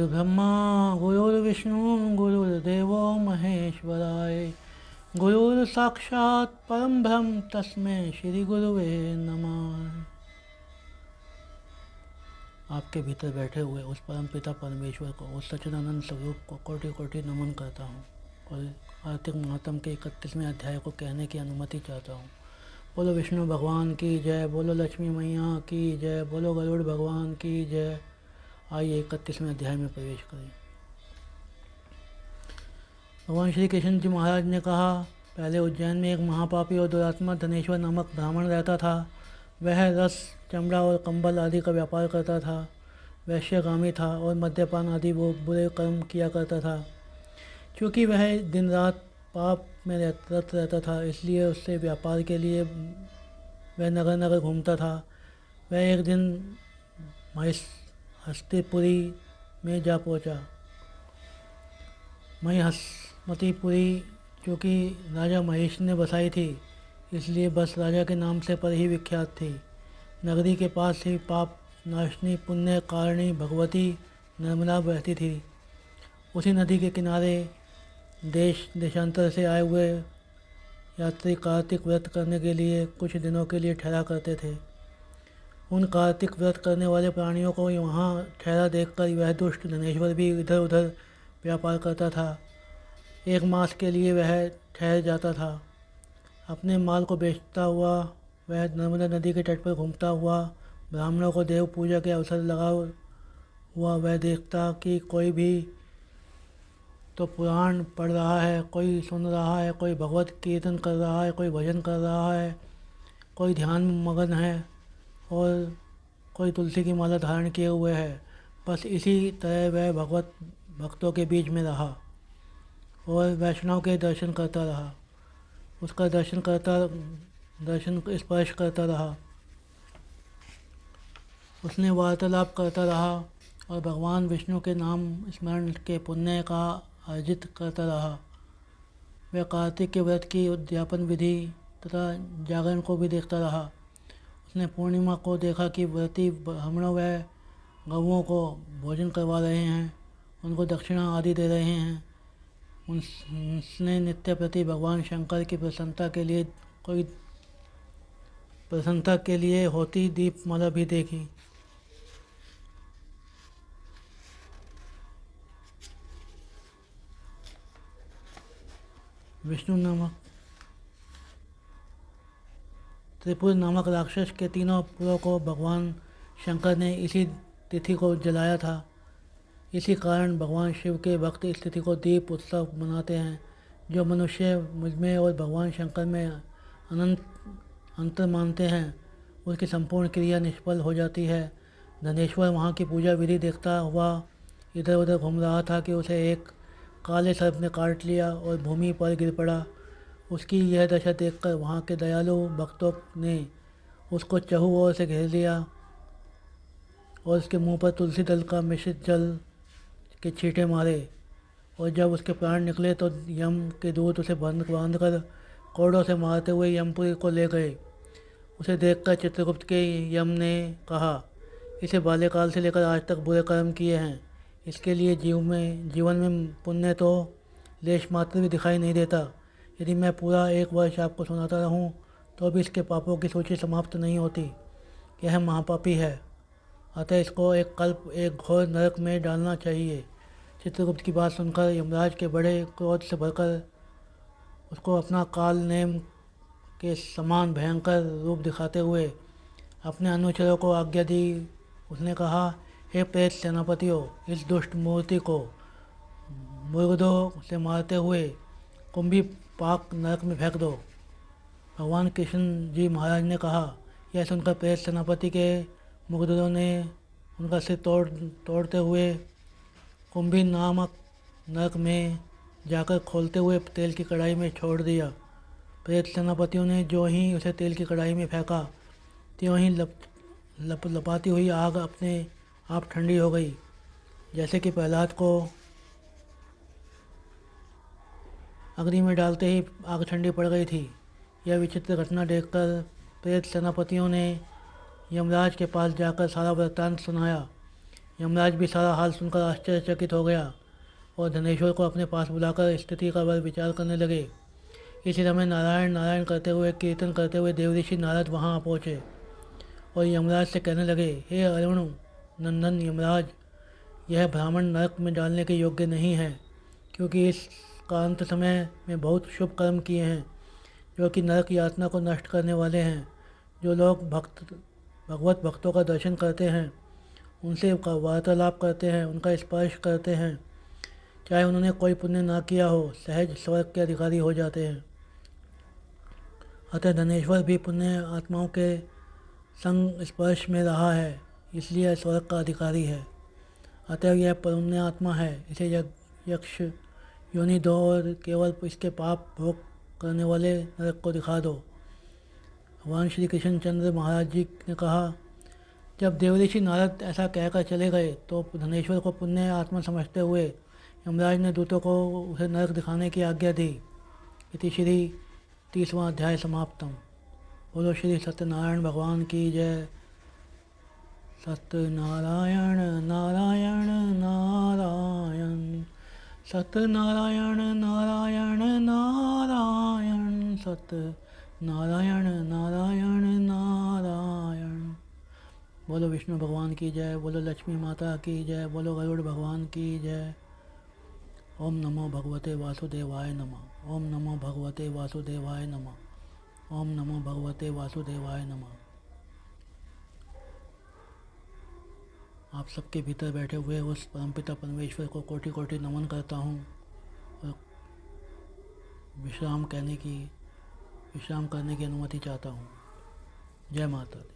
गुरुर्ब्रह्मा गुरुर्विष्णु गुरुर्देवो महेश्वराय गुरुर्साक्षात् परम ब्रह्म तस्मै श्री गुरुवे नमः। आपके भीतर बैठे हुए उस परम पिता परमेश्वर को, उस सच्चिदानंद स्वरूप को कोटि कोटि नमन करता हूँ और कार्तिक महात्म के 31वें अध्याय को कहने की अनुमति चाहता हूँ। बोलो विष्णु भगवान की जय, बोलो लक्ष्मी मैया की जय, बोलो गरुड़ भगवान की जय। आइए 31वें अध्याय में प्रवेश करें। भगवान श्री कृष्ण जी महाराज ने कहा, पहले उज्जैन में एक महापापी और दुरात्मा धनेश्वर नामक ब्राह्मण रहता था। वह रस, चमड़ा और कंबल आदि का व्यापार करता था। वैश्यगामी था और मद्यपान आदि वो बुरे कर्म किया करता था। क्योंकि वह दिन रात पाप में रत रहता था, इसलिए उससे व्यापार के लिए वह नगर नगर घूमता था। वह एक दिन हस्तिपुरी में जा पहुंचा। हस्तिपुरी चूँकि राजा महेश ने बसाई थी, इसलिए बस राजा के नाम से पर ही विख्यात थी। नगरी के पास ही पाप नाशनी पुण्य कारिणी भगवती नर्मदा बहती थी। उसी नदी के किनारे देश देशांतर से आए हुए यात्री कार्तिक व्रत करने के लिए कुछ दिनों के लिए ठहरा करते थे। उन कार्तिक व्रत करने वाले प्राणियों को वहाँ ठहरा देखकर वह दुष्ट धनेश्वर भी इधर उधर व्यापार करता था। एक मास के लिए वह ठहर जाता था। अपने माल को बेचता हुआ वह नर्मदा नदी के तट पर घूमता हुआ ब्राह्मणों को देव पूजा के अवसर लगा हुआ वह देखता कि कोई भी तो पुराण पढ़ रहा है, कोई सुन रहा है, कोई भगवत कीर्तन कर रहा है, कोई भजन कर रहा है, कोई ध्यान में मगन है और कोई तुलसी की माला धारण किए हुए है। बस इसी तरह वह भगवत भक्तों के बीच में रहा और वैष्णव के दर्शन करता रहा, उसका दर्शन स्पर्श करता रहा, उसने वार्तालाप करता रहा और भगवान विष्णु के नाम स्मरण के पुण्य का अर्जित करता रहा। वह कार्तिक के व्रत की उद्यापन विधि तथा जागरण को भी देखता रहा। उसने पूर्णिमा को देखा कि व्रती ब्राह्मणों व गौओं को भोजन करवा रहे हैं, उनको दक्षिणा आदि दे रहे हैं। उसने नित्य प्रति भगवान शंकर की प्रसन्नता के लिए होती दीपमाला भी देखी। विष्णु नामक त्रिपुर नामक राक्षस के तीनों पुरों को भगवान शंकर ने इसी तिथि को जलाया था। इसी कारण भगवान शिव के भक्त इस तिथि को दीप उत्सव मनाते हैं। जो मनुष्य मुझमें और भगवान शंकर में अनंत अंतर मानते हैं, उसकी संपूर्ण क्रिया निष्फल हो जाती है। धनेश्वर वहाँ की पूजा विधि देखता हुआ इधर उधर घूम रहा था कि उसे एक काले सर्प ने काट लिया और भूमि पर गिर पड़ा। उसकी यह दशा देखकर वहाँ के दयालु भक्तों ने उसको चहु ओर से घेर लिया और उसके मुंह पर तुलसी दल का मिश्रित जल के छींटे मारे और जब उसके प्राण निकले तो यम के दूत उसे बांधकर कोड़ों से मारते हुए यमपुरी को ले गए। उसे देखकर चित्रगुप्त के यम ने कहा, इसे बाल्यकाल से लेकर आज तक बुरे कर्म किए हैं, इसके लिए जीवन में पुण्य तो लेश मात्र भी दिखाई नहीं देता। यदि मैं पूरा 1 वर्ष आपको सुनाता रहूं तो भी इसके पापों की सूची समाप्त नहीं होती। यह महापापी है, अतः इसको एक कल्प एक घोर नरक में डालना चाहिए। चित्रगुप्त की बात सुनकर यमराज के बड़े क्रोध से भरकर उसको अपना काल नेम के समान भयंकर रूप दिखाते हुए अपने अनुचरों को आज्ञा दी। उसने कहा, हे प्रेत सेनापतियों, इस दुष्ट मूर्ति को मुर्गों से मारते हुए कुंभी पाक नरक में फेंक दो। भगवान कृष्ण जी महाराज ने कहा। यह सुनकर प्रेत सेनापति के मुगदरों ने उनका सिर तोड़ते हुए कुंभी नामक नरक में जाकर खोलते हुए तेल की कढ़ाई में छोड़ दिया। प्रेत सेनापतियों ने जो ही उसे तेल की कढ़ाई में फेंका, त्यों ही लपाती हुई आग अपने आप ठंडी हो गई, जैसे कि प्रहलाद को अग्नि में डालते ही आग ठंडी पड़ गई थी। यह विचित्र घटना देखकर प्रेत सेनापतियों ने यमराज के पास जाकर सारा वृत्तांत सुनाया। यमराज भी सारा हाल सुनकर आश्चर्यचकित हो गया और धनेश्वर को अपने पास बुलाकर स्थिति का बल विचार करने लगे। इसी समय नारायण नारायण करते हुए कीर्तन करते हुए देवऋषि नारद वहाँ आ पहुँचे और यमराज से कहने लगे, हे अरुण नंदन यमराज, यह ब्राह्मण नरक में डालने के योग्य नहीं है, क्योंकि इस कांत समय में बहुत शुभ कर्म किए हैं जो कि नरक यातना को नष्ट करने वाले हैं। जो लोग भगवत भक्तों का दर्शन करते हैं, उनसे वार्तालाप करते हैं, उनका स्पर्श करते हैं, चाहे उन्होंने कोई पुण्य ना किया हो, सहज स्वर्ग के अधिकारी हो जाते हैं। अतः धनेश्वर भी पुण्य आत्माओं के संग स्पर्श में रहा है, इसलिए स्वर्ग का अधिकारी है। अतः यह पुण्य आत्मा है, इसे यक्ष योनि दो और केवल इसके पाप भोग करने वाले नरक को दिखा दो। भगवान श्री कृष्णचंद्र महाराज जी ने कहा, जब देवऋषि नारद ऐसा कहकर चले गए तो धनेश्वर को पुण्य आत्मा समझते हुए यमराज ने दूतों को उसे नरक दिखाने की आज्ञा दी। इति श्री 30वां अध्याय समाप्तम। बोलो श्री सत्यनारायण भगवान की जय। सत्यनारायण नारायण नारायण, सत्यनारायण नारायण नारायण, सत्यनारायण नारायण नारायण। बोलो विष्णु भगवान की जय, बोलो लक्ष्मी माता की जय, बोलो गरुड़ भगवान की जय। ओम नमो भगवते वासुदेवाय नमः। ओम नमो भगवते वासुदेवाय नमः। ओम नमो भगवते वासुदेवाय नमः। आप सबके भीतर बैठे हुए उस परमपिता परमेश्वर को कोटि कोटि नमन करता हूँ और विश्राम करने की अनुमति चाहता हूँ। जय माता दी।